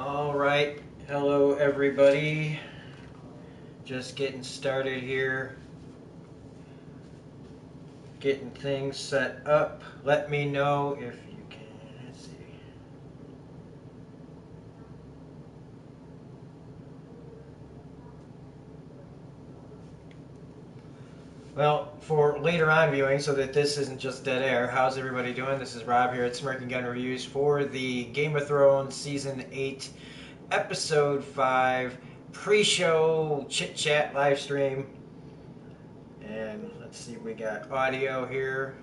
All right, hello everybody. Just getting started here, getting things set up. Let me know if you can. Let's see. Well, for later on viewing, so that this isn't just dead air, how's everybody doing? This is Rob here at Smirking Gun Reviews for the Game of Thrones Season 8, Episode 5 pre-show chit-chat live stream. And let's see, we got audio here.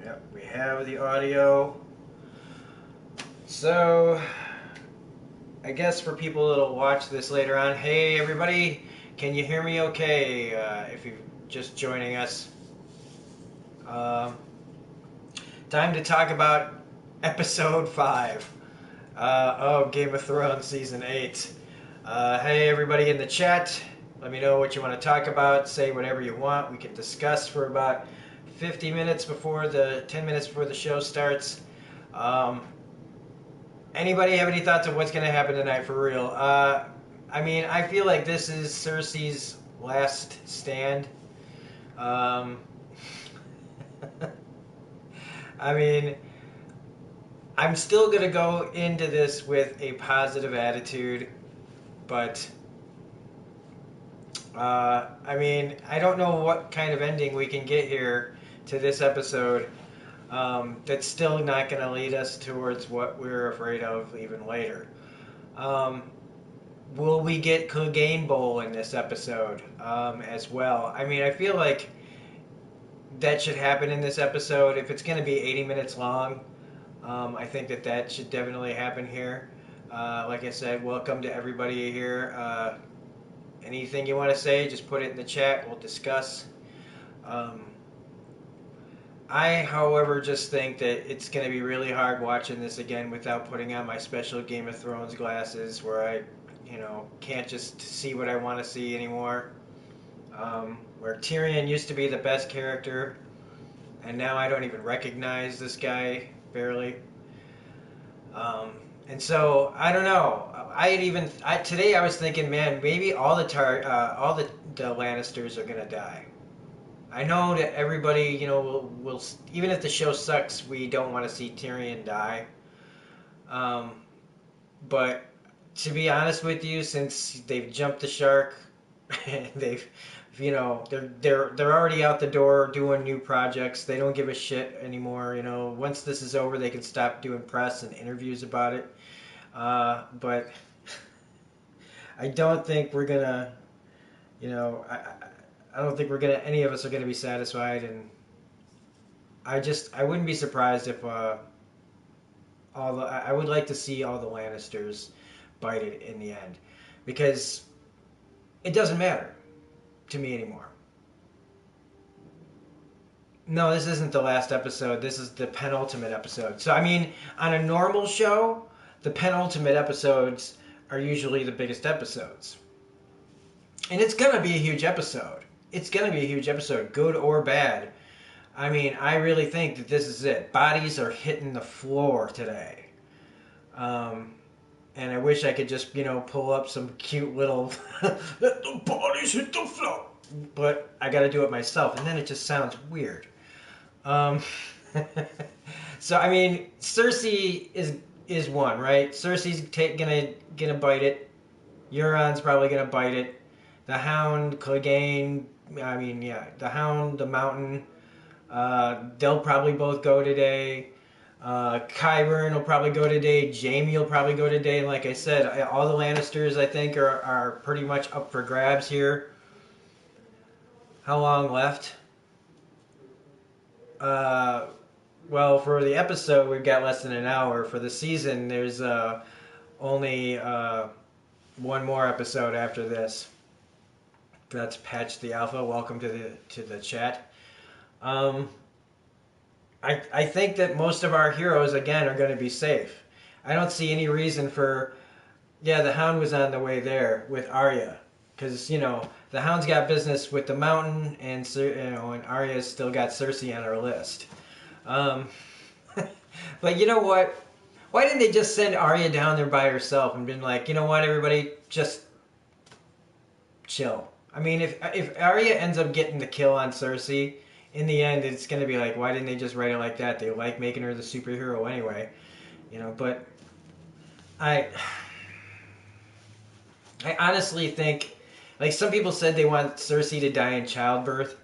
Yep, we have the audio. So, I guess for people that'll watch this later on, hey everybody, can you hear me okay if you're just joining us? Time to talk about Episode 5 of Game of Thrones Season 8. Hey everybody in the chat, let me know what you want to talk about, say whatever you want. We can discuss for about 10 minutes before the show starts. Anybody have any thoughts on what's going to happen tonight for real? I mean, I feel like this is Cersei's last stand. I mean, I'm still going to go into this with a positive attitude, but I mean, I don't know what kind of ending we can get here to this episode. That's still not going to lead us towards what we're afraid of even later. Will we get Clegane Bowl in this episode as well? I mean, I feel like that should happen in this episode. If it's going to be 80 minutes long, I think that should definitely happen here. Like I said, welcome to everybody here. Anything you want to say, just put it in the chat. We'll discuss. I, however, just think that it's going to be really hard watching this again without putting on my special Game of Thrones glasses where I, can't just see what I want to see anymore. Where Tyrion used to be the best character, and now I don't even recognize this guy, barely. And so, I don't know. Today I was thinking, man, maybe all the Lannisters are going to die. I know that everybody, will even if the show sucks, we don't want to see Tyrion die. But to be honest with you, since they've jumped the shark, they've, they're already out the door doing new projects. They don't give a shit anymore. Once this is over, they can stop doing press and interviews about it. But I don't think we're gonna, I don't think any of us are gonna be satisfied, and I wouldn't be surprised if I would like to see all the Lannisters bite it in the end, because it doesn't matter to me anymore. No, this isn't the last episode. This is the penultimate episode. So I mean, on a normal show, the penultimate episodes are usually the biggest episodes, and it's gonna be a huge episode. It's going to be a huge episode, good or bad. I mean, I really think that this is it. Bodies are hitting the floor today. And I wish I could just, pull up some cute little, let the bodies hit the floor. But I got to do it myself, and then it just sounds weird. So, I mean, Cersei is one, right? Cersei's gonna bite it. Euron's probably going to bite it. The Hound, Clegane, the Hound, the Mountain, they'll probably both go today. Qyburn will probably go today. Jaime will probably go today. And like I said, all the Lannisters, I think, are pretty much up for grabs here. How long left? Well, for the episode, we've got less than an hour. For the season, there's only one more episode after this. That's Patch the Alpha. Welcome to the chat. I think that most of our heroes, again, are going to be safe. I don't see any reason for... Yeah, the Hound was on the way there with Arya. Because, the Hound's got business with the Mountain, and and Arya's still got Cersei on her list. Um, but you know what? Why didn't they just send Arya down there by herself and been like, you know what, everybody, just chill. I mean, if Arya ends up getting the kill on Cersei, in the end, it's gonna be like, why didn't they just write it like that? They like making her the superhero anyway, you know. But I, I honestly think, like some people said, they want Cersei to die in childbirth,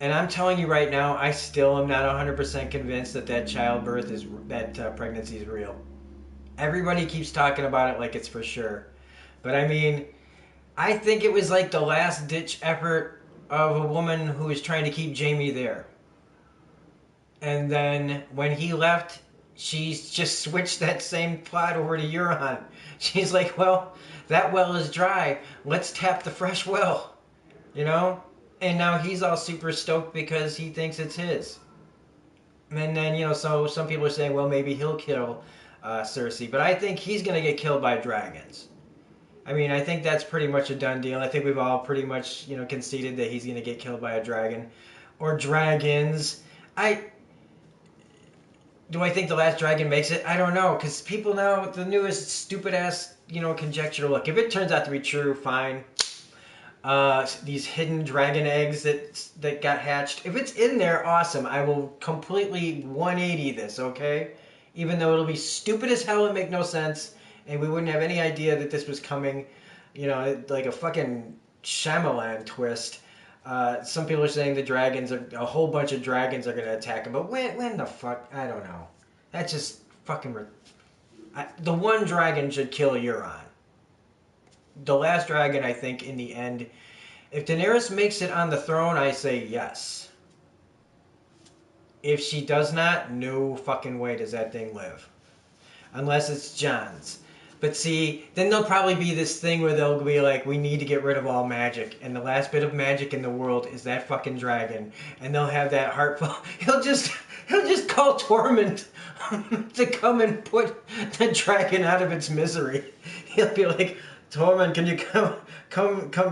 and I'm telling you right now, I still am not 100% convinced that pregnancy is real. Everybody keeps talking about it like it's for sure, but I mean, I think it was like the last ditch effort of a woman who was trying to keep Jaime there. And then when he left, she's just switched that same plot over to Euron. She's like, well, that well is dry. Let's tap the fresh well. You know? And now he's all super stoked because he thinks it's his. And then, you know, so some people are saying, well, maybe he'll kill Cersei. But I think he's going to get killed by dragons. I mean, I think that's pretty much a done deal. I think we've all pretty much, you know, conceded that he's going to get killed by a dragon. Or dragons. Do I think the last dragon makes it? I don't know. Because people now, the newest stupid-ass, you know, conjecture. Look, if it turns out to be true, fine. These hidden dragon eggs that got hatched. If it's in there, awesome. I will completely 180 this, okay? Even though it'll be stupid as hell and make no sense. And we wouldn't have any idea that this was coming, you know, like a fucking Shyamalan twist. Some people are saying a whole bunch of dragons are going to attack him. But when the fuck? I don't know. That's just fucking... the one dragon should kill Euron. The last dragon, I think, in the end... If Daenerys makes it on the throne, I say yes. If she does not, no fucking way does that thing live. Unless it's Jon's. But see, then there'll probably be this thing where they'll be like, we need to get rid of all magic. And the last bit of magic in the world is that fucking dragon. And they'll have that heartful... He'll just call Tormund to come and put the dragon out of its misery. He'll be like, Tormund, can you come?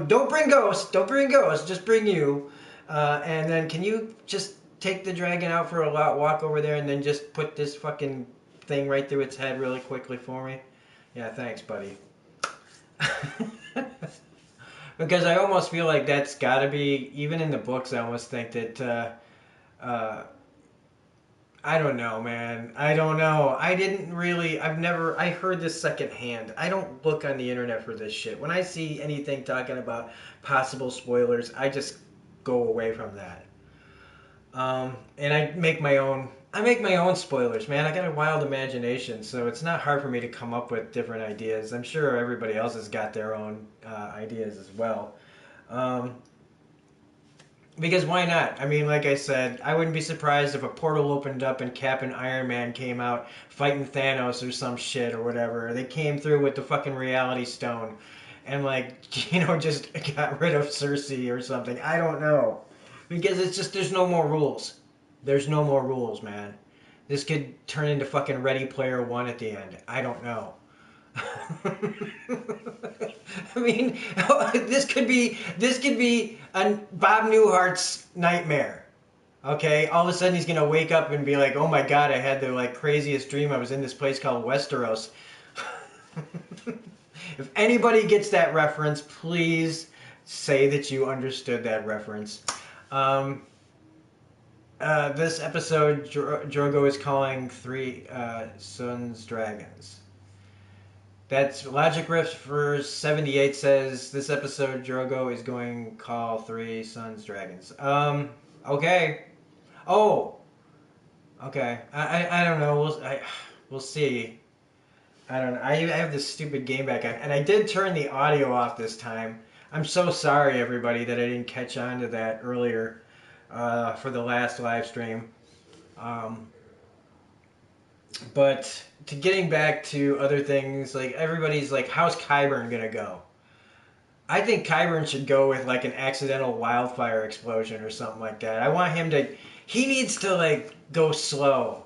Don't bring ghosts, just bring you. And then can you just take the dragon out for a walk over there and then just put this fucking thing right through its head really quickly for me? Yeah, thanks, buddy. Because I almost feel like that's got to be, even in the books, I almost think that, I don't know, man. I don't know. I heard this secondhand. I don't look on the internet for this shit. When I see anything talking about possible spoilers, I just go away from that. And I make my own spoilers, man. I got a wild imagination, so it's not hard for me to come up with different ideas. I'm sure everybody else has got their own ideas as well. Because why not? I mean, like I said, I wouldn't be surprised if a portal opened up and Cap and Iron Man came out fighting Thanos or some shit or whatever. They came through with the fucking Reality Stone and, like, you know, just got rid of Cersei or something. I don't know. Because it's just, there's no more rules. There's no more rules, man. This could turn into fucking Ready Player One at the end. I don't know. I mean, this could be a Bob Newhart's nightmare. Okay, all of a sudden he's gonna wake up and be like, "Oh my God, I had the like craziest dream. I was in this place called Westeros." If anybody gets that reference, please say that you understood that reference. This episode, Drogo is calling 3 sons dragons. That's Logic Riffs for 78 says this episode Drogo is going to call 3 sons dragons. Okay. Oh. Okay. I don't know. We'll see. I don't know. I have this stupid game back on, and I did turn the audio off this time. I'm so sorry, everybody, that I didn't catch on to that earlier for the last live stream. But to getting back to other things, like everybody's like, how's Qyburn gonna go? I think Qyburn should go with like an accidental wildfire explosion or something like that. I want him to, he needs to like go slow.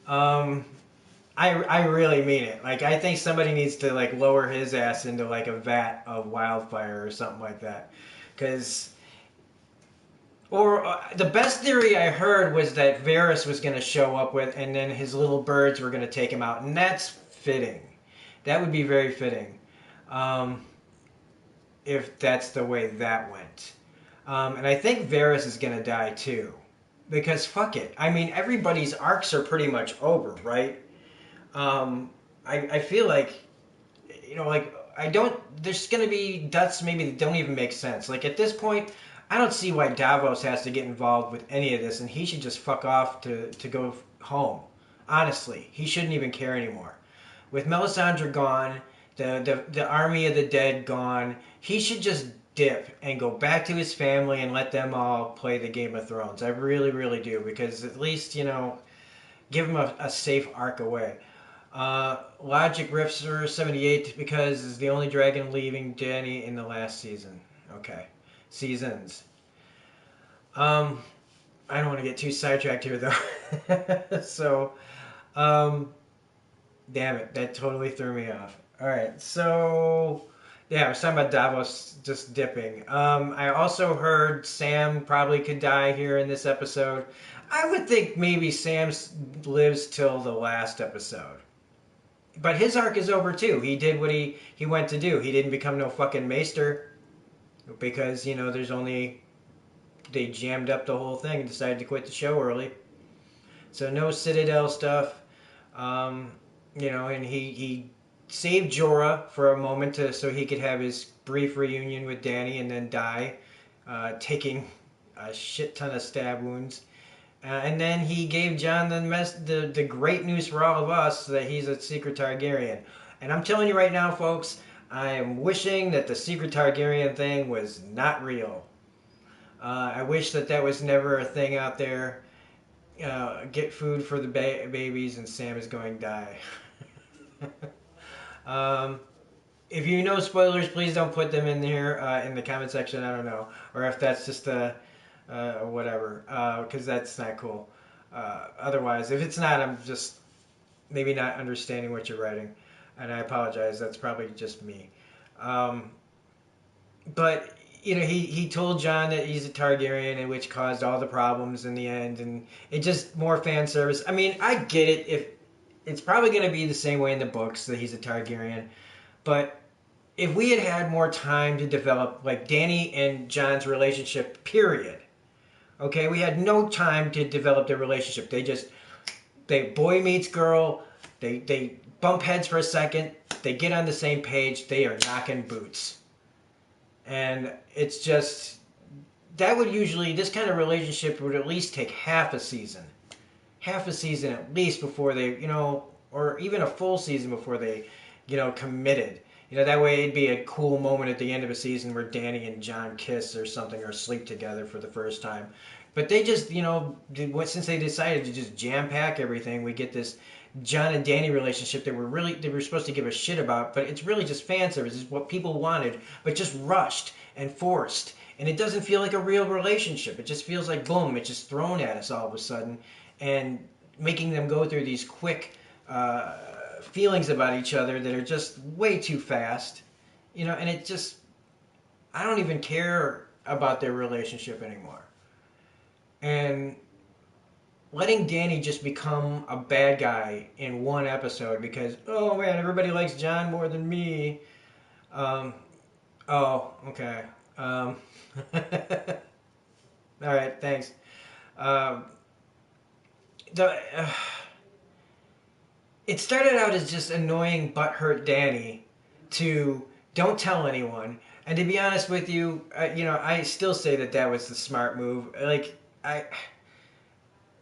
I really mean it. Like I think somebody needs to like lower his ass into like a vat of wildfire or something like that. because. Or the best theory I heard was that Varys was going to show up with, and then his little birds were going to take him out, and that's fitting. That would be very fitting, if that's the way that went. And I think Varys is going to die too, because fuck it. I mean, everybody's arcs are pretty much over, right? I feel like, like I don't. There's going to be deaths maybe that don't even make sense. Like at this point. I don't see why Davos has to get involved with any of this, and he should just fuck off to go home. Honestly, he shouldn't even care anymore. With Melisandre gone, the army of the dead gone, he should just dip and go back to his family and let them all play the Game of Thrones. I really, really do, because at least, give him a safe arc away. Logic Rifter 78 because is the only dragon leaving Dany in the last season. Okay. Seasons. I don't want to get too sidetracked here though. So, damn it, that totally threw me off. All right, so yeah, I was talking about Davos just dipping. I also heard Sam probably could die here in this episode. I would think maybe Sam lives till the last episode. But his arc is over too. He did what he went to do. He didn't become no fucking maester. Because, there's only... They jammed up the whole thing and decided to quit the show early. So no Citadel stuff. And he saved Jorah for a moment so he could have his brief reunion with Dany and then die, taking a shit ton of stab wounds. And then he gave Jon the great news for all of us that he's a secret Targaryen. And I'm telling you right now, folks... I am wishing that the secret Targaryen thing was not real. I wish that was never a thing out there. Get food for the babies and Sam is going to die. If you know spoilers, please don't put them in here in the comment section. I don't know. Or if that's just whatever. Because that's not cool. Otherwise, if it's not, I'm just maybe not understanding what you're writing. And I apologize. That's probably just me. But, he told Jon that he's a Targaryen, and which caused all the problems in the end. And it just more fan service. I mean, I get it. If it's probably going to be the same way in the books that he's a Targaryen. But if we had more time to develop, like, Dany and Jon's relationship, period. Okay? We had no time to develop their relationship. They boy meets girl. They bump heads for a second, they get on the same page, they are knocking boots. And it's just, this kind of relationship would at least take half a season. Half a season at least before they, or even a full season before they, committed. That way it'd be a cool moment at the end of a season where Dany and Jon kiss or something or sleep together for the first time. But they just, since they decided to just jam-pack everything, we get this Jon and Dany relationship they were supposed to give a shit about, but it's really just fan service. It's what people wanted, but just rushed and forced. And it doesn't feel like a real relationship. It just feels like, boom, it's just thrown at us all of a sudden. And making them go through these quick feelings about each other that are just way too fast. And it just... I don't even care about their relationship anymore. And... letting Dany just become a bad guy in one episode because, oh man, everybody likes Jon more than me. Oh, okay. All right, thanks. It started out as just annoying butthurt Dany to don't tell anyone. And to be honest with you, I still say that was the smart move.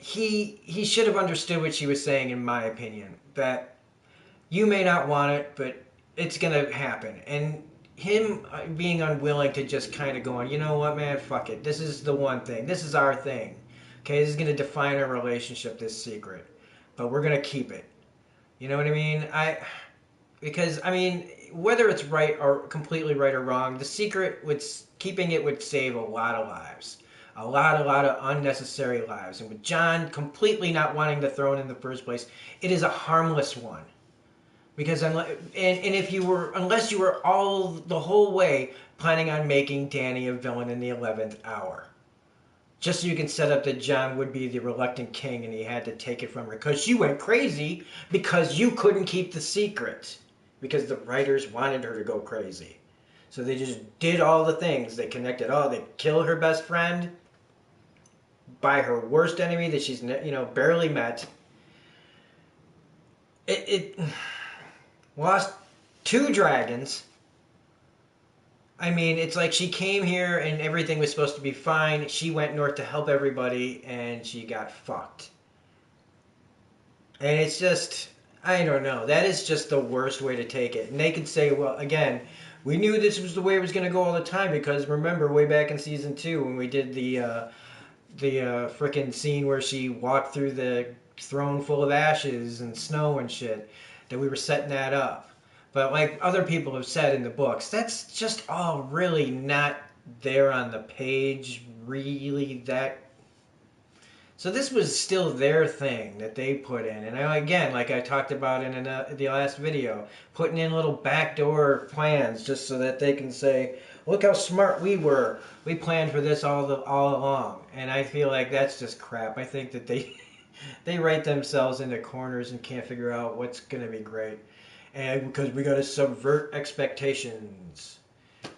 He should have understood what she was saying, in my opinion. That you may not want it, but it's going to happen. And him being unwilling to just kind of going, you know what, man, fuck it. This is the one thing. This is our thing. Okay, this is going to define our relationship, this secret. But we're going to keep it. You know what I mean? Because, whether it's right or completely right or wrong, the secret, keeping it would save a lot of lives. A lot of unnecessary lives. And with Jon completely not wanting the throne in the first place, it is a harmless one. Because if you were, unless you were all the whole way planning on making Dany a villain in the 11th hour, just so you can set up that Jon would be the reluctant king and he had to take it from her because she went crazy because you couldn't keep the secret because the writers wanted her to go crazy. So they just did all the things. They connected all. They killed her best friend by her worst enemy that she's barely met. It lost 2 dragons. I mean, it's like she came here and everything was supposed to be fine. She went north to help everybody and she got fucked. And it's just, I don't know. That is just the worst way to take it. And they could say, well, again, we knew this was the way it was going to go all the time because remember way back in season 2 when we did the frickin' scene where she walked through the throne full of ashes and snow and shit, that we were setting that up. But like other people have said in the books, that's just all really not there on the page, really that. So this was still their thing that they put in. And again, like I talked about in the last video, putting in little backdoor plans just so that they can say, look how smart we were. We planned for this all along. And I feel like that's just crap. I think that they write themselves into corners and can't figure out what's going to be great. And because we got to subvert expectations.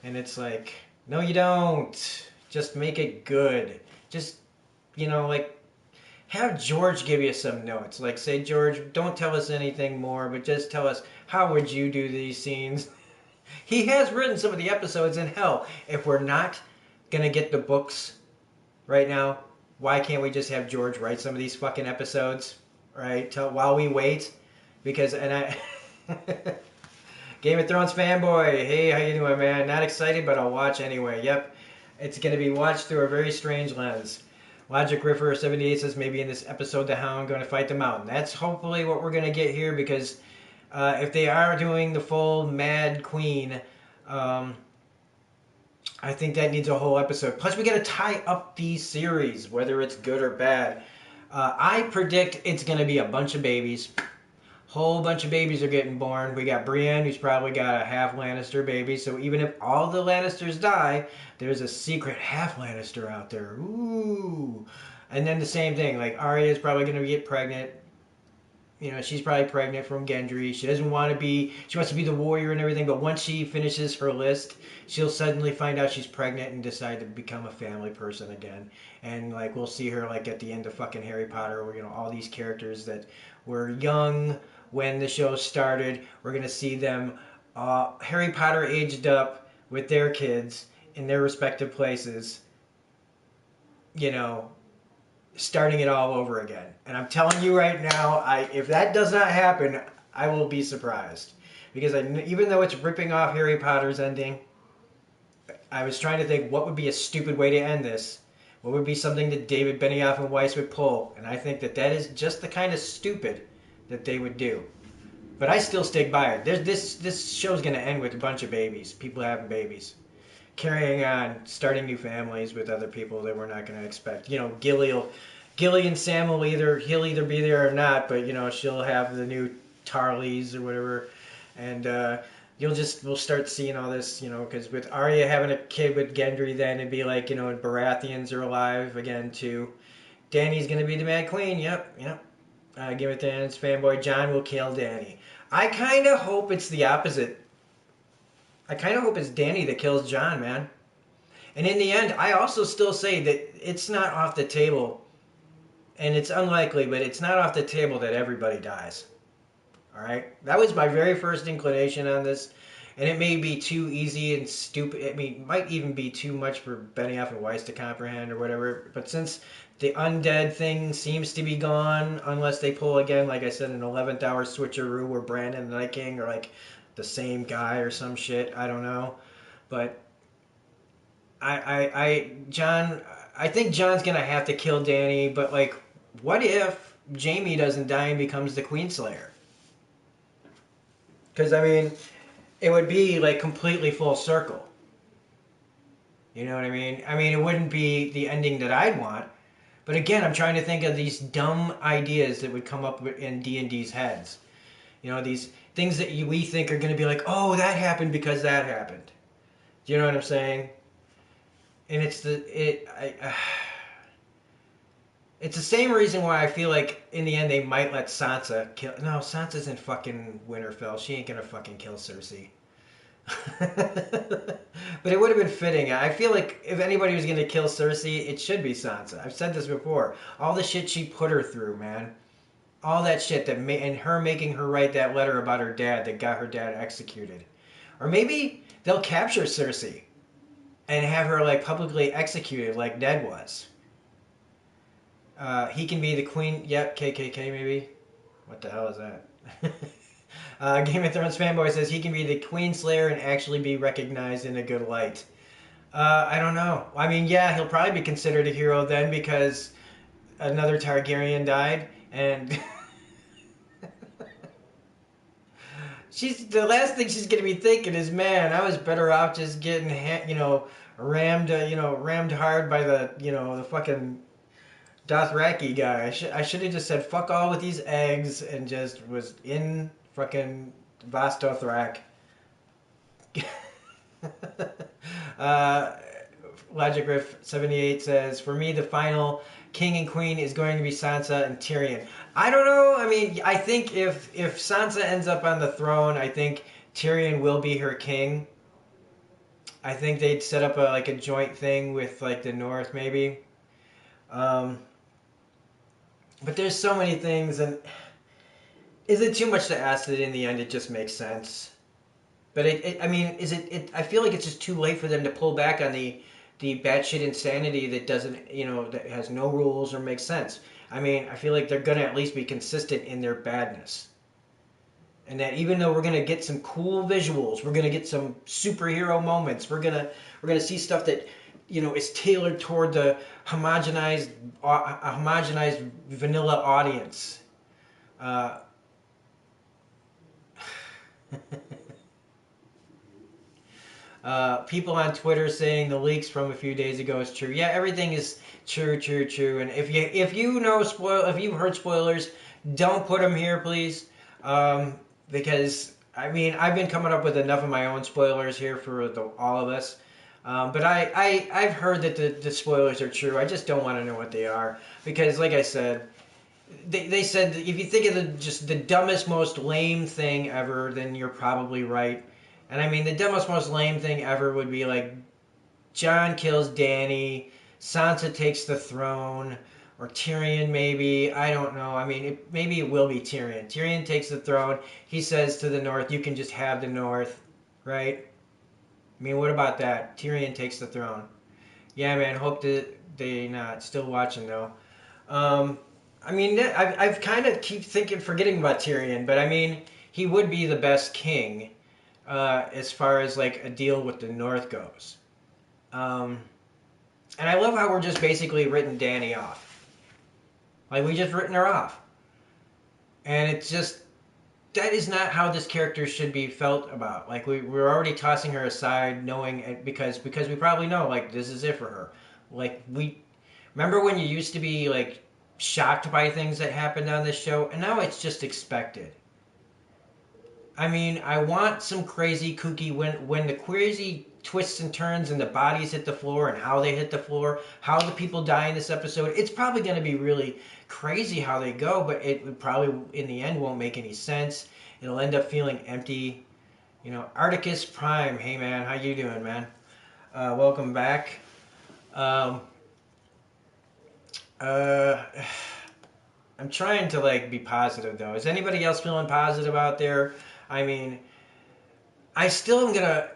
And it's like, no, you don't. Just make it good. Just, like, have George give you some notes. Like, say, George, don't tell us anything more, but just tell us, how would you do these scenes? He has written some of the episodes, and hell, if we're not going to get the books right now, why can't we just have George write some of these fucking episodes, right, while we wait? Because, Game of Thrones fanboy, hey, how you doing, man? Not excited, but I'll watch anyway. Yep, it's going to be watched through a very strange lens. Logic Riffer 78 says maybe in this episode the Hound going to fight the Mountain. That's hopefully what we're going to get here because if they are doing the full Mad Queen, I think that needs a whole episode. Plus, we got to tie up these series, whether it's good or bad. I predict it's going to be a bunch of babies. Whole bunch of babies are getting born. We got Brienne, who's probably got a half Lannister baby. So even if all the Lannisters die, there's a secret half Lannister out there. Ooh. And then the same thing, like Arya is probably going to get pregnant. She's probably pregnant from Gendry. She doesn't want to be, she wants to be the warrior and everything, but once she finishes her list, she'll suddenly find out she's pregnant and decide to become a family person again. And like we'll see her like at the end of fucking Harry Potter, where all these characters that were young when the show started, we're going to see them Harry Potter aged up with their kids in their respective places, starting it all over again. And I'm telling you right now, if that does not happen, I will be surprised. Because even though it's ripping off Harry Potter's ending, I was trying to think what would be a stupid way to end this. What would be something that David Benioff and Weiss would pull? And I think that is just the kind of stupid that they would do. But I still stick by it. This show's going to end with a bunch of babies. People having babies. Carrying on, starting new families with other people that we're not going to expect. Gilly and Sam he'll either be there or not, but she'll have the new Tarleys or whatever, and we'll start seeing all this, because with Arya having a kid with Gendry, then it'd be like Baratheons are alive again too. Dany's going to be the Mad Queen. Yep. Game of Thrones fanboy Jon will kill Dany. I kind of hope it's the opposite. I kind of hope it's Dany that kills Jon, man. And in the end, I also still say that it's not off the table, and it's unlikely, but it's not off the table that everybody dies. All right? That was my very first inclination on this, and it may be too easy and stupid. I mean, it might even be too much for Benioff and Weiss to comprehend or whatever, but since the undead thing seems to be gone, unless they pull again, like I said, an 11th hour switcheroo where Brandon and Night King are like the same guy or some shit. I don't know. But I think Jon's going to have to kill Dany, but like, what if Jaime doesn't die and becomes the Queenslayer? Because, I mean, it would be like completely full circle. You know what I mean? I mean, it wouldn't be the ending that I'd want. But again, I'm trying to think of these dumb ideas that would come up in D&D's heads. These things that we think are going to be like, oh, that happened because that happened. Do you know what I'm saying? And it's it's the same reason why I feel like in the end they might let Sansa kill. No, Sansa's in fucking Winterfell. She ain't gonna fucking kill Cersei. But it would have been fitting. I feel like if anybody was gonna kill Cersei, it should be Sansa. I've said this before. All the shit she put her through, man. All that shit and her making her write that letter about her dad that got her dad executed. Or maybe they'll capture Cersei and have her like publicly executed like Ned was. He can be the queen. Yep, KKK maybe. What the hell is that? Game of Thrones fanboy says he can be the queen slayer and actually be recognized in a good light. I don't know. I mean, yeah, he'll probably be considered a hero then because another Targaryen died, and she's the last thing she's gonna be thinking is, man, I was better off just getting rammed rammed hard by the fucking Dothraki guy. I should have just said fuck all with these eggs and just was in fucking Vastothrak. uh, Logic Riff 78 says, for me, the final king and queen is going to be Sansa and Tyrion. I don't know. I mean, I think if Sansa ends up on the throne, I think Tyrion will be her king. I think they'd set up a joint thing with like the North, maybe. But there's so many things, and is it too much to ask that in the end it just makes sense? But I mean, is it? I feel like it's just too late for them to pull back on the batshit insanity that doesn't, that has no rules or makes sense. I mean, I feel like they're gonna at least be consistent in their badness, and that even though we're gonna get some cool visuals, we're gonna get some superhero moments, we're gonna see stuff that is tailored toward the homogenized vanilla audience. People on Twitter saying the leaks from a few days ago is true. Yeah, everything is true. And if you've heard spoilers, don't put them here, please, because I mean I've been coming up with enough of my own spoilers here for all of us. But I've heard that the spoilers are true. I just don't want to know what they are because, like I said, they said that if you think of just the dumbest, most lame thing ever, then you're probably right. And I mean, the dumbest, most lame thing ever would be like Jon kills Dany, Sansa takes the throne, or Tyrion maybe. I don't know. I mean, maybe it will be Tyrion. Tyrion takes the throne. He says to the North, "You can just have the North," right? I mean, what about that? Tyrion takes the throne. Yeah, man. Hope that they not still watching though. I mean, I've kind of keep forgetting about Tyrion, but I mean, he would be the best king as far as like a deal with the North goes. And I love how we're just basically written Dany off. Like we just written her off, and it's just that is not how this character should be felt about. Like we're already tossing her aside, knowing because we probably know like this is it for her. Like we remember when you used to be like shocked by things that happened on this show, and now it's just expected. I mean, I want some crazy kooky when the crazy twists and turns and the bodies hit the floor and how they hit the floor, how the people die in this episode. It's probably going to be really crazy how they go, but it probably in the end won't make any sense. It'll end up feeling empty. Articus Prime, hey man, how you doing, man? Welcome back. I'm trying to like be positive though. Is anybody else feeling positive out there? I mean, I still am gonna.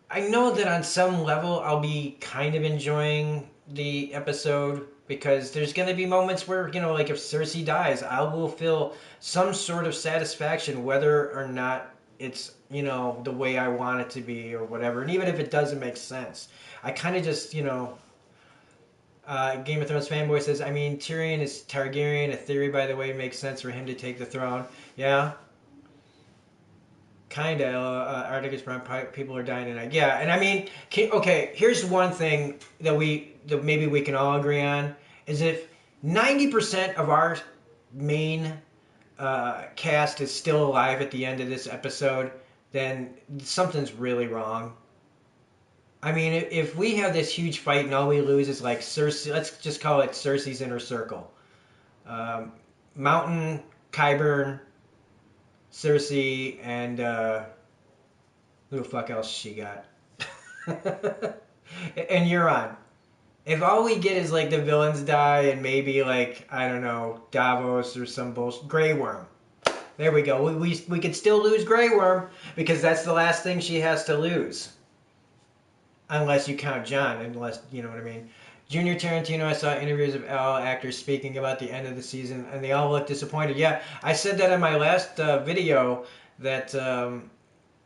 I know that on some level I'll be kind of enjoying the episode because there's gonna be moments where like if Cersei dies, I will feel some sort of satisfaction whether or not it's the way I want it to be or whatever. And even if it doesn't make sense, I kind of just Game of Thrones fanboy says, I mean, Tyrion is Targaryen. A theory, by the way, makes sense for him to take the throne. Yeah. Kind of. Articus Prime, people are dying tonight. Yeah, and I mean, okay, here's one thing that maybe we can all agree on, is if 90% of our main cast is still alive at the end of this episode, then something's really wrong. I mean, if we have this huge fight and all we lose is like Cersei, let's just call it Cersei's inner circle. Um, Mountain, Qyburn, Cersei, and who the fuck else she got? And Euron. If all we get is like the villains die and maybe like, I don't know, Davos or some bullshit, Grey Worm. There we go. We could still lose Grey Worm because that's the last thing she has to lose. Unless you count Jon, unless, you know what I mean. Junior Tarantino, I saw interviews of all actors speaking about the end of the season, and they all look disappointed. Yeah, I said that in my last video, that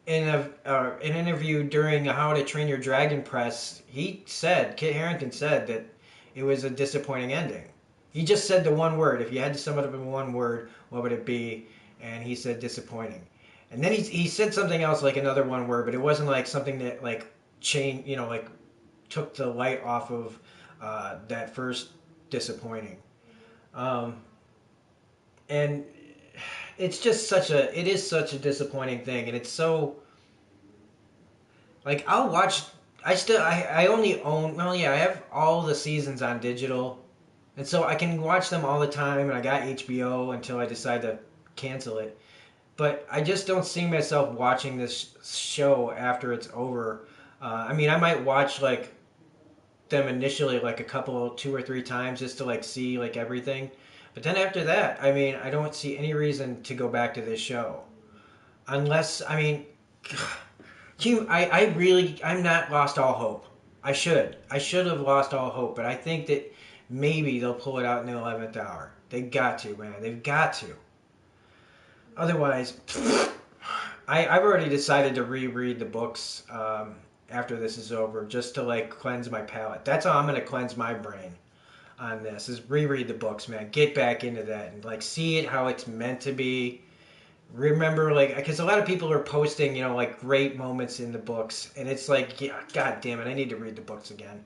in an interview during How to Train Your Dragon press, Kit Harington said that it was a disappointing ending. He just said the one word. If you had to sum it up in one word, what would it be? And he said disappointing. And then he said something else, like another one word, but it wasn't like something that like changed, you know, like took the light off of that first disappointing. And it's just it is such a disappointing thing, and it's so, like, I'll watch, I only own, well, yeah, I have all the seasons on digital, and so I can watch them all the time, and I got HBO until I decide to cancel it. But I just don't see myself watching this show after it's over. I mean, I might watch like them initially like a couple, 2 or 3 times just to like see like everything. But then after that, I mean, I don't see any reason to go back to this show. Unless, I mean, I'm not lost all hope. I should have lost all hope, but I think that maybe they'll pull it out in the 11th hour. They've got to, man. They've got to. Otherwise, I've already decided to reread the books after this is over, just to like cleanse my palate. That's how I'm going to cleanse my brain on this, is reread the books, man. Get back into that and like see it how it's meant to be. Remember, like, because a lot of people are posting, you know, like great moments in the books, and it's like, yeah, god damn it, I need to read the books again.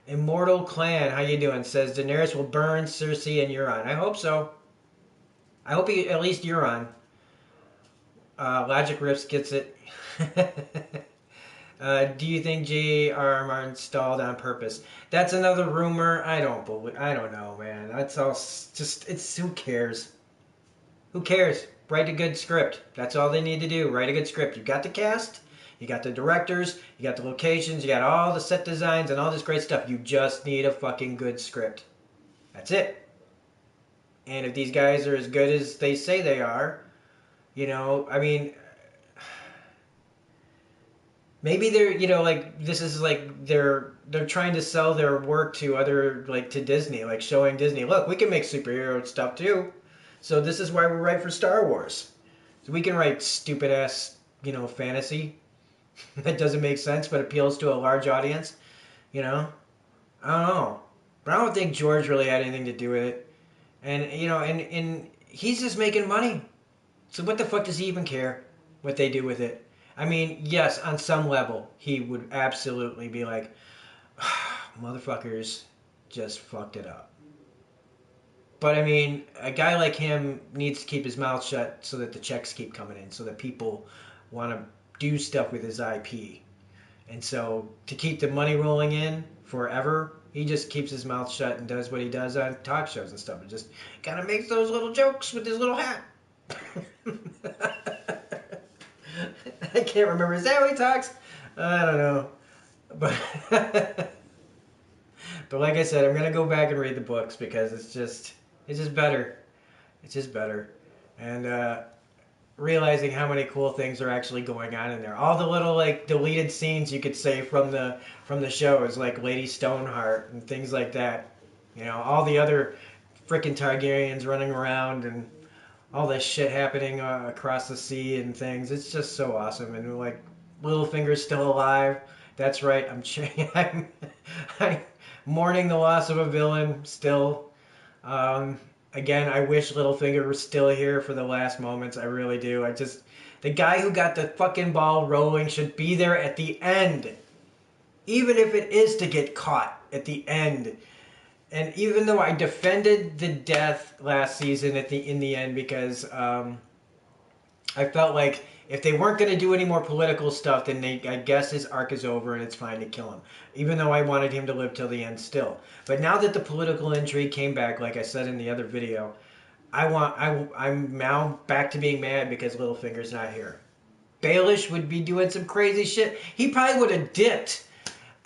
Immortal Clan, how you doing? Says Daenerys will burn Cersei and Euron. I hope so. I hope at least Euron. Logic Riffs gets it. Do you think J.R. Martin stalled on purpose? That's another rumor. I don't know, man. That's all just, it's, who cares? Who cares? Write a good script. That's all they need to do. Write a good script. You got the cast, you got the directors, you got the locations, you got all the set designs and all this great stuff. You just need a fucking good script. That's it. And if these guys are as good as they say they are, you know, I mean, maybe they're, you know, like, this is like they're trying to sell their work to other, like, to Disney, like showing Disney, look, we can make superhero stuff too. So this is why we write for Star Wars. So we can write stupid ass, you know, fantasy that doesn't make sense but appeals to a large audience. You know, I don't know, but I don't think George really had anything to do with it. And you know, and he's just making money. So what the fuck does he even care what they do with it? I mean, yes, on some level, he would absolutely be like, motherfuckers just fucked it up. But I mean, a guy like him needs to keep his mouth shut so that the checks keep coming in, so that people want to do stuff with his IP. And so to keep the money rolling in forever, he just keeps his mouth shut and does what he does on talk shows and stuff. And just kind of makes those little jokes with his little hat. I can't remember. Is that how he talks? I don't know. But but like I said, I'm going to go back and read the books because it's just better. It's just better. And realizing how many cool things are actually going on in there. All the little like deleted scenes you could say from the shows, like Lady Stoneheart and things like that. You know, all the other freaking Targaryens running around and all this shit happening across the sea and things. It's just so awesome. And like, Littlefinger's still alive. That's right. I'm mourning the loss of a villain still. Again, I wish Littlefinger was still here for the last moments. I really do. The guy who got the fucking ball rolling should be there at the end. Even if it is to get caught at the end. And even though I defended the death last season in the end because I felt like if they weren't going to do any more political stuff, then I guess his arc is over and it's fine to kill him. Even though I wanted him to live till the end still. But now that the political intrigue came back, like I said in the other video, I'm now back to being mad because Littlefinger's not here. Baelish would be doing some crazy shit. He probably would have dipped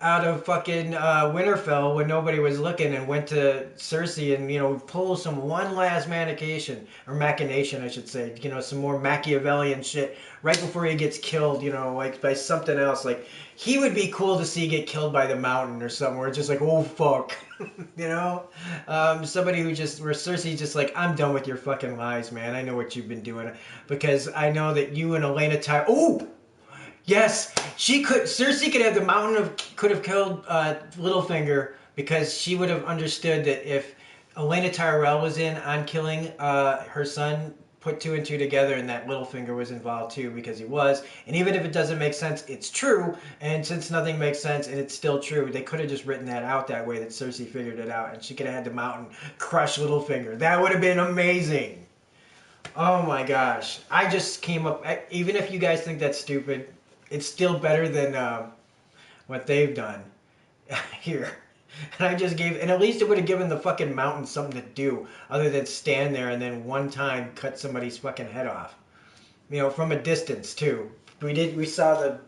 out of fucking Winterfell when nobody was looking and went to Cersei and, you know, pull some one last machination, I should say. You know, some more Machiavellian shit right before he gets killed, you know, like by something else. Like, he would be cool to see get killed by the mountain or something where it's just like, oh, fuck. You know? Somebody where Cersei's just like, I'm done with your fucking lies, man. I know what you've been doing. Because I know that you and Elena Tyrion... Oh! Yes, Cersei could have killed Littlefinger because she would have understood that if Elena Tyrell was in on killing her son, put two and two together, and that Littlefinger was involved too because he was. And even if it doesn't make sense, it's true. And since nothing makes sense and it's still true, they could have just written that out that way that Cersei figured it out, and she could have had the mountain crush Littlefinger. That would have been amazing. Oh my gosh! I just came up. Even if you guys think that's stupid, it's still better than what they've done here. And and at least it would have given the fucking mountain something to do other than stand there and then one time cut somebody's fucking head off. You know, from a distance too. We saw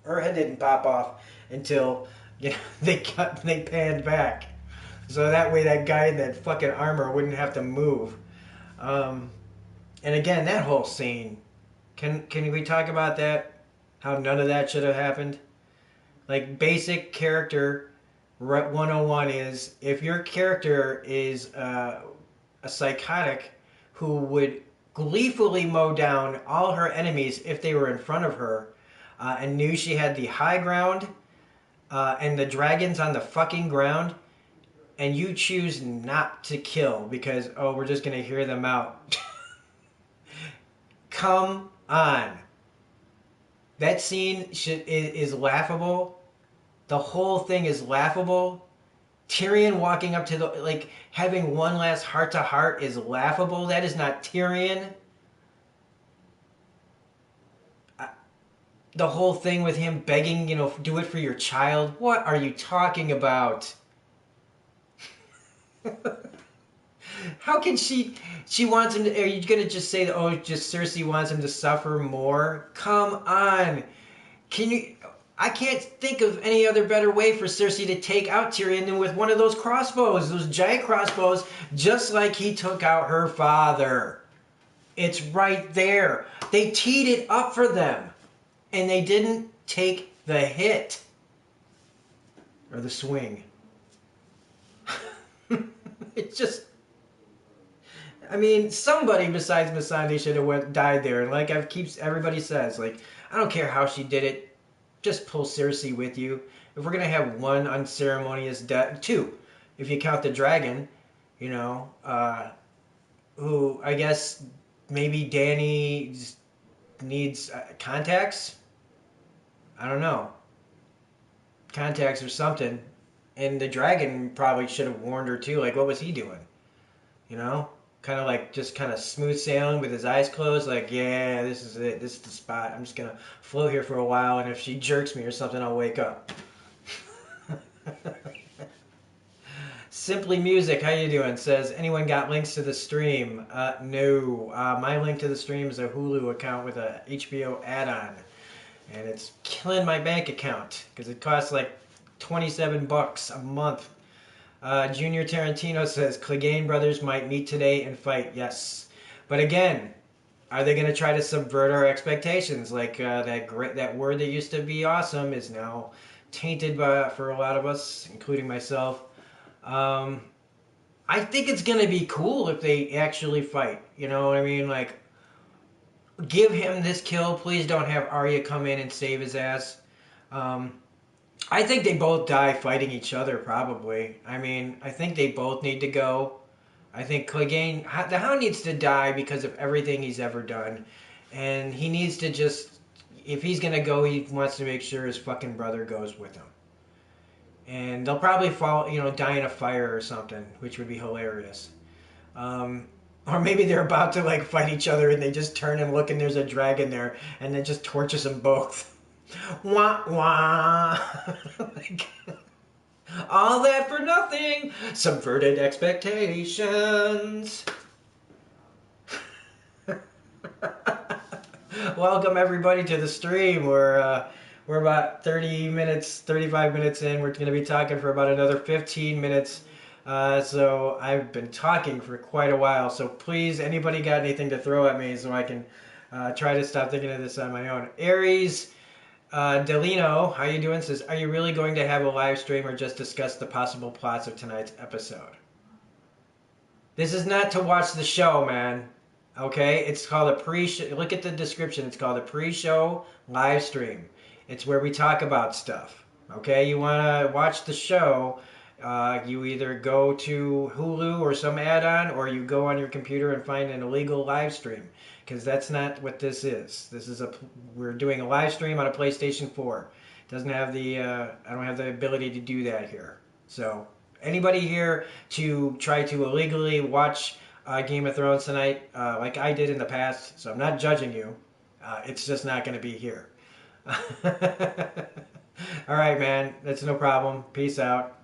her head didn't pop off until, you know, they panned back. So that way that guy in that fucking armor wouldn't have to move. And again, that whole scene. Can we talk about that? How none of that should have happened? Like, basic character 101 is, if your character is a psychotic who would gleefully mow down all her enemies if they were in front of her, and knew she had the high ground and the dragons on the fucking ground, and you choose not to kill because, oh, we're just going to hear them out. Come on. That scene is laughable. The whole thing is laughable. Tyrion walking up to like, having one last heart-to-heart is laughable. That is not Tyrion. The whole thing with him begging, you know, do it for your child. What are you talking about? How can she wants him to, are you going to just say that, oh, just Cersei wants him to suffer more? Come on. I can't think of any other better way for Cersei to take out Tyrion than with one of those crossbows, those giant crossbows, just like he took out her father. It's right there. They teed it up for them, and they didn't take the hit. Or the swing. It's just... I mean, somebody besides Missandei should have died there. And like everybody says, like, I don't care how she did it. Just pull Cersei with you. If we're going to have one unceremonious death, two, if you count the dragon, you know, who I guess maybe Dany needs contacts? I don't know. Contacts or something. And the dragon probably should have warned her too. Like, what was he doing? You know? Kind of like just kind of smooth sailing with his eyes closed, like, yeah, this is it, this is the spot, I'm just gonna float here for a while, and if she jerks me or something, I'll wake up. Simply Music, how you doing? Says, anyone got links to the stream? No. My link to the stream is a Hulu account with a HBO add-on, and it's killing my bank account because it costs like $27 a month. Junior Tarantino says Clegane brothers might meet today and fight. Yes, but again, are they going to try to subvert our expectations? Like that word that used to be awesome is now tainted for a lot of us, including myself. I think it's going to be cool if they actually fight. You know what I mean? Like, give him this kill. Please don't have Arya come in and save his ass. I think they both die fighting each other, probably. I mean, I think they both need to go. I think Clegane, the Hound needs to die because of everything he's ever done. And he needs to just, if he's going to go, he wants to make sure his fucking brother goes with him. and they'll probably fall, die in a fire or something, which would be hilarious. Or maybe they're about to like fight each other and they just turn and look and there's a dragon there and it just torches them both. Wah wah. Like, all that for nothing. Subverted expectations. Welcome everybody to the stream. We're about 35 minutes in. We're going to be talking for about another 15 minutes. So I've been talking for quite a while. So please, anybody got anything to throw at me so I can try to stop thinking of this on my own. Aries Delino, how you doing? Says, are you really going to have a live stream or just discuss the possible plots of tonight's episode? This is not to watch the show, man. Okay, it's called a pre-show. Look at the description. It's called a pre-show live stream. It's where we talk about stuff. Okay, you want to watch the show, you either go to Hulu or some add-on, or you go on your computer and find an illegal live stream. Because that's not what this is. We're doing a live stream on a PlayStation 4. It doesn't have I don't have the ability to do that here. So anybody here to try to illegally watch Game of Thrones tonight, like I did in the past, so I'm not judging you. It's just not going to be here. All right, man. That's no problem. Peace out.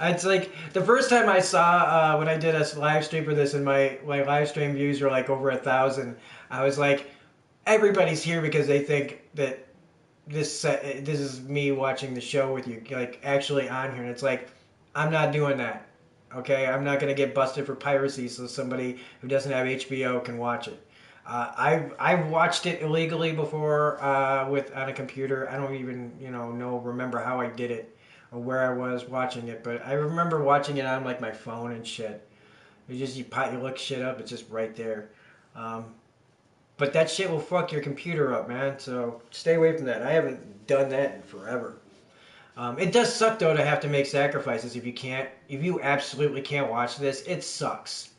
It's like the first time I saw when I did a live stream for this and my live stream views were like over 1,000. I was like, everybody's here because they think that this is me watching the show with you, like actually on here. And it's like, I'm not doing that. Okay, I'm not gonna get busted for piracy, so somebody who doesn't have HBO can watch it. I've watched it illegally before on a computer. I don't even remember how I did it or where I was watching it, but I remember watching it on like my phone and shit. It's just you look shit up, it's just right there. But that shit will fuck your computer up, man. So stay away from that. I haven't done that in forever. It does suck though to have to make sacrifices if you absolutely can't watch this. It sucks.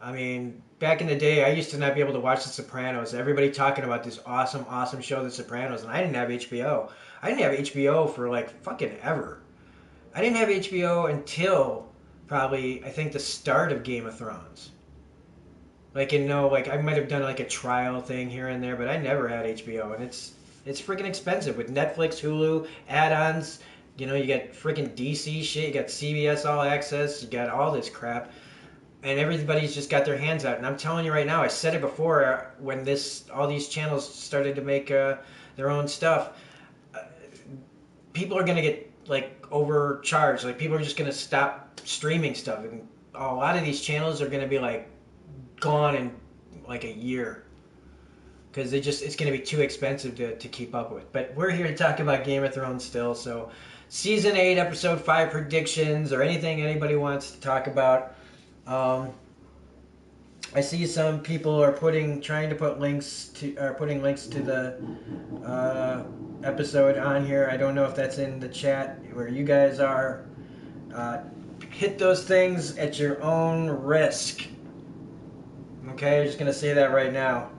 I mean, back in the day, I used to not be able to watch The Sopranos. Everybody talking about this awesome, awesome show, The Sopranos, and I didn't have HBO. I didn't have HBO for like fucking ever. I didn't have HBO until probably, I think, the start of Game of Thrones. Like, I might have done like a trial thing here and there, but I never had HBO, and it's freaking expensive with Netflix, Hulu, add-ons. You got freaking DC shit, you got CBS All Access, you got all this crap. And everybody's just got their hands out. And I'm telling you right now, I said it before when all these channels started to make their own stuff. People are going to get like overcharged. Like people are just going to stop streaming stuff. And a lot of these channels are going to be like gone in like a year. Because it's going to be too expensive to keep up with. But we're here to talk about Game of Thrones still. So Season 8, Episode 5 predictions or anything anybody wants to talk about. I see some people are putting links to the episode on here. I don't know if that's in the chat where you guys are. Hit those things at your own risk. Okay, I'm just gonna say that right now.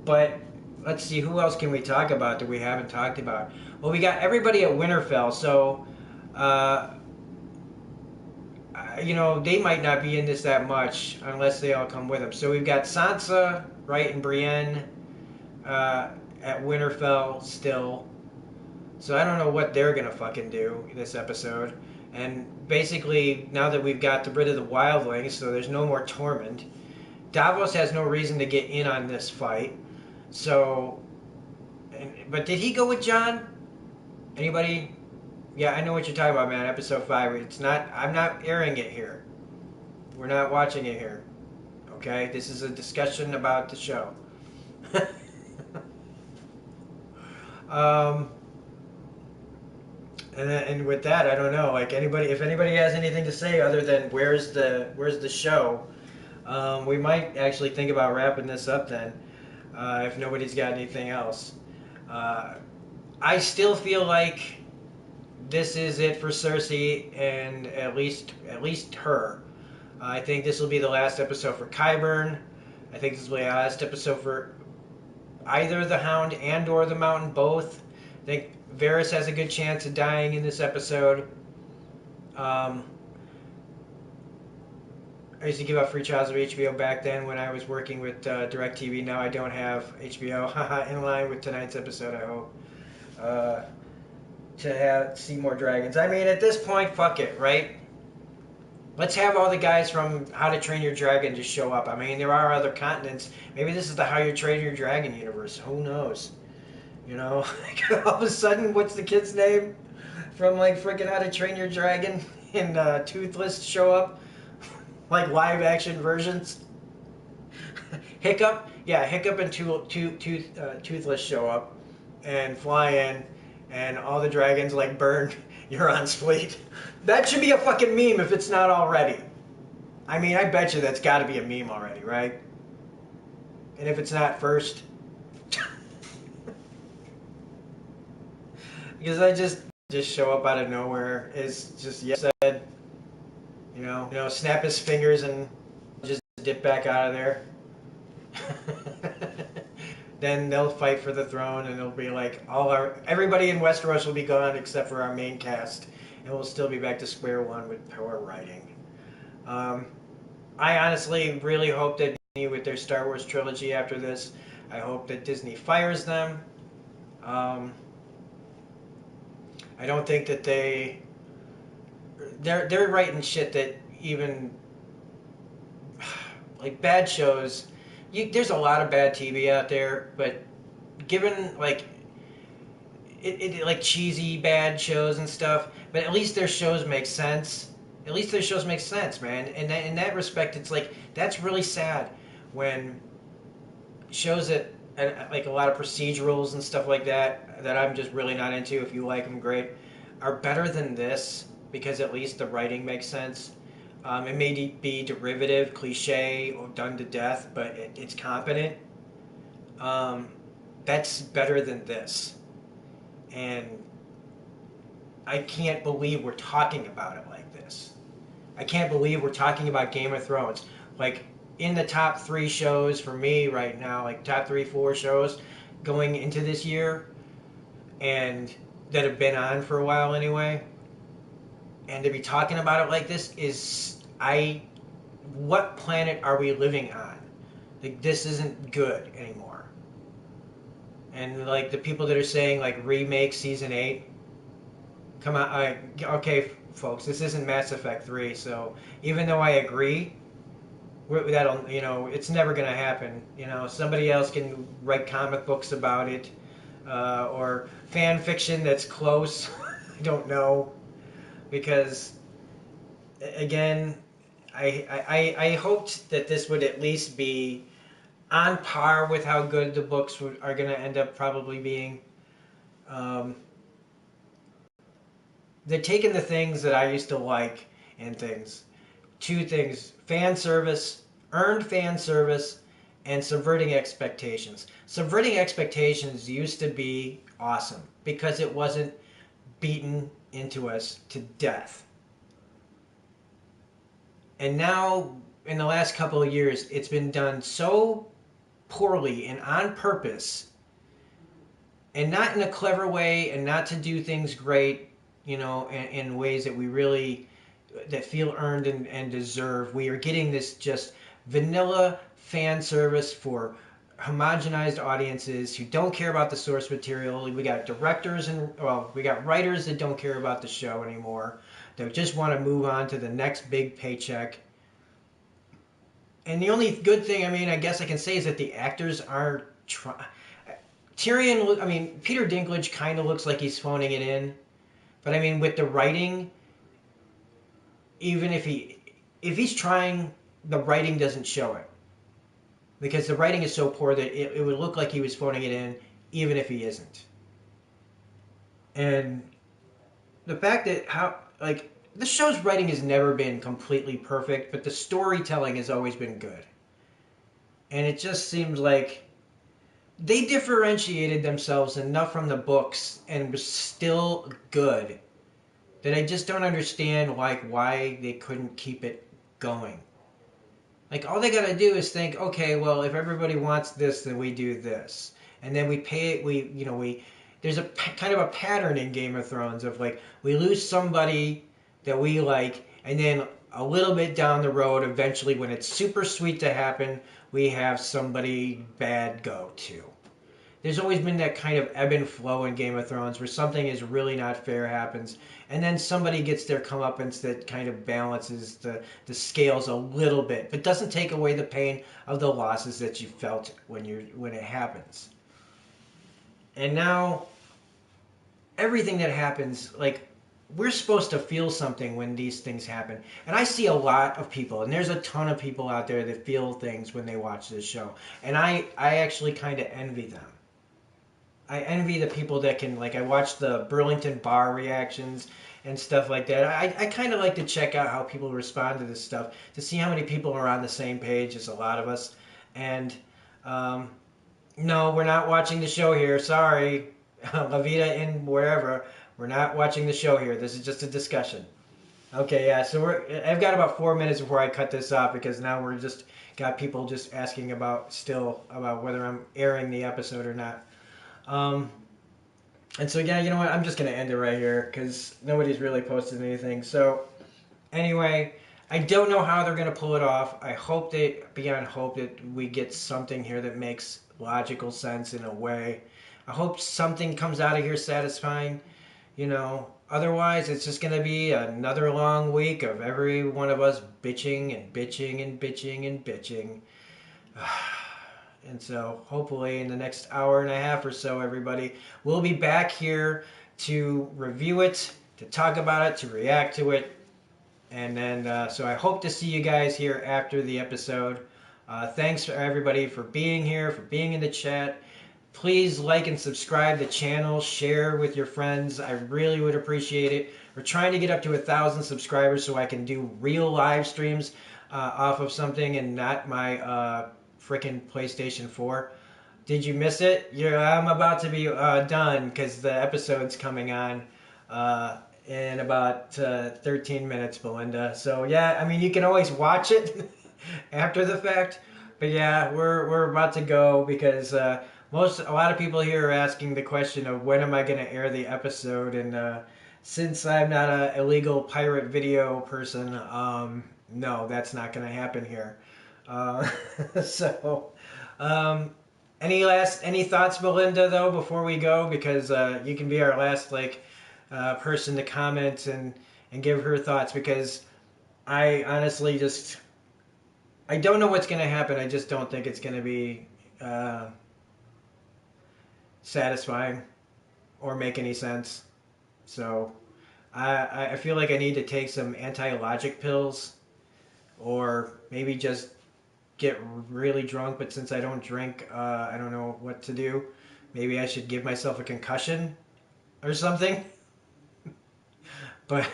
But let's see, who else can we talk about that we haven't talked about? Well, we got everybody at Winterfell, so they might not be in this that much unless they all come with them. So we've got Sansa, right, and Brienne at Winterfell still. So I don't know what they're going to fucking do this episode. And basically, now that we've got rid of the wildlings, so there's no more Tormund, Davos has no reason to get in on this fight. So, but did he go with Jon? Anybody? Yeah, I know what you're talking about, man. Episode 5. I'm not airing it here. We're not watching it here. Okay? This is a discussion about the show. And with that, I don't know. Like if anybody has anything to say other than where's the show, we might actually think about wrapping this up then. If nobody's got anything else, I still feel like this is it for Cersei, and at least her. I think this will be the last episode for Qyburn. I think this will be the last episode for either the Hound and or the Mountain, both. I think Varys has a good chance of dying in this episode. Um, I used to give out free trials of HBO back then when I was working with DirecTV. Now I don't have HBO. Haha, in line with tonight's episode, I hope. Uh, to see more dragons. I mean, at this point, fuck it, right? Let's have all the guys from How to Train Your Dragon just show up. I mean, there are other continents. Maybe this is the How You Train Your Dragon universe. Who knows? You know, all of a sudden, what's the kid's name from like freaking How to Train Your Dragon and Toothless show up, like live action versions. Hiccup, yeah, Hiccup and Toothless show up and fly in, and all the dragons like burn Euron's fleet. That should be a fucking meme if it's not already. I mean, I bet you that's got to be a meme already, right? And if it's not first, because I just show up out of nowhere is just said, snap his fingers and just dip back out of there. Then they'll fight for the throne, and it'll be like everybody in Westeros will be gone except for our main cast, and we'll still be back to square one with poor writing. I honestly really hope that Disney, with their Star Wars trilogy after this, I hope that Disney fires them. I don't think that they're writing shit that even like bad shows. There's a lot of bad TV out there, but given like it like cheesy bad shows and stuff, but at least their shows make sense. At least their shows make sense, man. And in that respect, it's like that's really sad when shows that like a lot of procedurals and stuff like that I'm just really not into. If you like them, great, are better than this because at least the writing makes sense. It may be derivative, cliche, or done to death, but it's competent. That's better than this. And I can't believe we're talking about it like this. I can't believe we're talking about Game of Thrones. Like, in the top 3 shows for me right now, like top 3, 4 shows going into this year, and that have been on for a while anyway. And to be talking about it like this is, what planet are we living on? Like, this isn't good anymore. And like the people that are saying like remake season 8, come on, okay, folks, this isn't Mass Effect 3, so even though I agree, that'll, it's never gonna happen. Somebody else can write comic books about it, or fan fiction that's close. I don't know, because again, I hoped that this would at least be on par with how good the books are going to end up probably being. They're taking the things that I used to like and things. 2 things: fan service, earned fan service, and subverting expectations. Subverting expectations used to be awesome because it wasn't beaten into us to death. And now, in the last couple of years, it's been done so poorly and on purpose, and not in a clever way, and not to do things great, in ways that we really, that feel earned and deserve. We are getting this just vanilla fan service for homogenized audiences who don't care about the source material. We got directors we got writers that don't care about the show anymore. They just want to move on to the next big paycheck. And the only good thing, I guess I can say is that the actors are Tyrion, Peter Dinklage kind of looks like he's phoning it in. But with the writing, even if he's trying, the writing doesn't show it. Because the writing is so poor that it would look like he was phoning it in, even if he isn't. And the fact that the show's writing has never been completely perfect, but the storytelling has always been good. And it just seems like they differentiated themselves enough from the books and was still good that I just don't understand why they couldn't keep it going. Like, all they gotta do is think, okay, well, if everybody wants this, then we do this. And then we pay it, there's a kind of a pattern in Game of Thrones of like we lose somebody that we like, and then a little bit down the road, eventually when it's super sweet to happen, we have somebody bad go too. There's always been that kind of ebb and flow in Game of Thrones where something is really not fair happens, and then somebody gets their comeuppance that kind of balances the scales a little bit, but doesn't take away the pain of the losses that you felt when it happens. And now everything that happens, like we're supposed to feel something when these things happen. And I see a lot of people, and there's a ton of people out there that feel things when they watch this show. And I actually kind of envy them. I envy the people that can, like, I watch the Burlington Bar reactions and stuff like that. I kind of like to check out how people respond to this stuff to see how many people are on the same page as a lot of us. And no, we're not watching the show here. Sorry. La Vida in wherever. We're not watching the show here. This is just a discussion. Okay, yeah. So I've got about 4 minutes before I cut this off because now we're just got people just asking about whether I'm airing the episode or not. And so yeah, you know what? I'm just gonna end it right here because nobody's really posted anything. So anyway, I don't know how they're gonna pull it off. I hope beyond hope that we get something here that makes logical sense in a way. I hope something comes out of here satisfying. You know, otherwise it's just going to be another long week of every one of us bitching and bitching and bitching and bitching. And so hopefully in the next hour and a half or so, everybody, we'll be back here to review it, to talk about it, to react to it. And then, so I hope to see you guys here after the episode. Thanks for everybody for being here, for being in the chat. Please like and subscribe the channel, share with your friends. I really would appreciate it. We're trying to get up to 1,000 subscribers so I can do real live streams off of something and not my frickin' PlayStation 4. Did you miss it? Yeah, I'm about to be done because the episode's coming on in about 13 minutes, Belinda. So yeah, I mean, you can always watch it after the fact. But yeah, we're about to go because a lot of people here are asking the question of when am I going to air the episode, and since I'm not an illegal pirate video person, no, that's not going to happen here. So, any thoughts, Belinda, though, before we go? Because you can be our last person to comment and give her thoughts, because I honestly I don't know what's going to happen. I just don't think it's going to be satisfying or make any sense. So I feel like I need to take some anti-logic pills, or maybe just get really drunk. But since I don't drink, I don't know what to do. Maybe I should give myself a concussion or something. But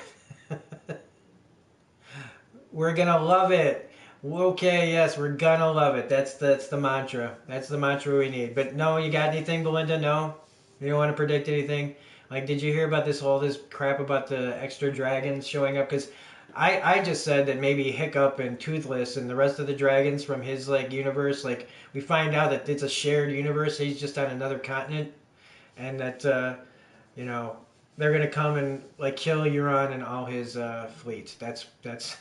we're gonna love it. Okay, yes, we're gonna love it. That's the mantra. That's the mantra we need. But no, you got anything, Belinda? No? You don't want to predict anything? Like, did you hear about all this crap about the extra dragons showing up? Because I just said that maybe Hiccup and Toothless and the rest of the dragons from his universe, we find out that it's a shared universe. He's just on another continent, and that they're gonna come and kill Euron and all his fleet. That's.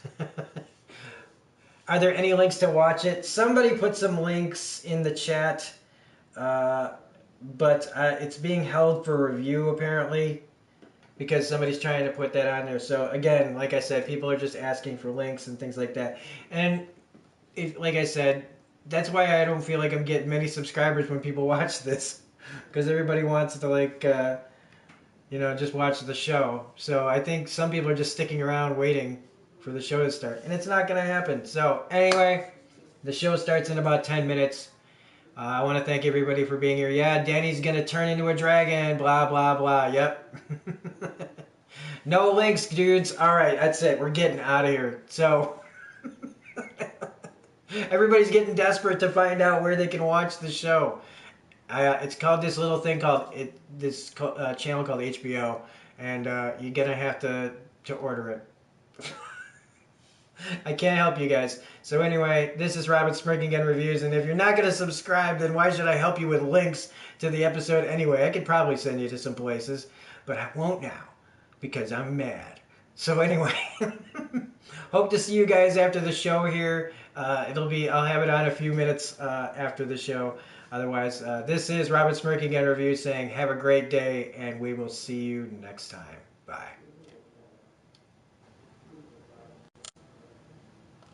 Are there any links to watch it? Somebody put some links in the chat, but it's being held for review apparently, because somebody's trying to put that on there. So again, like I said, people are just asking for links and things like that. And like I said, that's why I don't feel like I'm getting many subscribers when people watch this, because everybody wants to just watch the show. So I think some people are just sticking around waiting for the show to start, and it's not going to happen. So anyway, the show starts in about 10 minutes. I want to thank everybody for being here. Yeah, Dany's going to turn into a dragon, blah, blah, blah. Yep. No links, dudes. All right, that's it. We're getting out of here. So everybody's getting desperate to find out where they can watch the show. It's called this little thing called this channel called HBO, and you're going to have to order it. I can't help you guys. So anyway, this is Robert Smirking Gun Reviews, and if you're not going to subscribe, then why should I help you with links to the episode anyway? I could probably send you to some places, but I won't now because I'm mad. So anyway, hope to see you guys after the show here. I'll have it on a few minutes after the show. Otherwise, this is Robert Smirking Gun Reviews saying have a great day, and we will see you next time. Bye.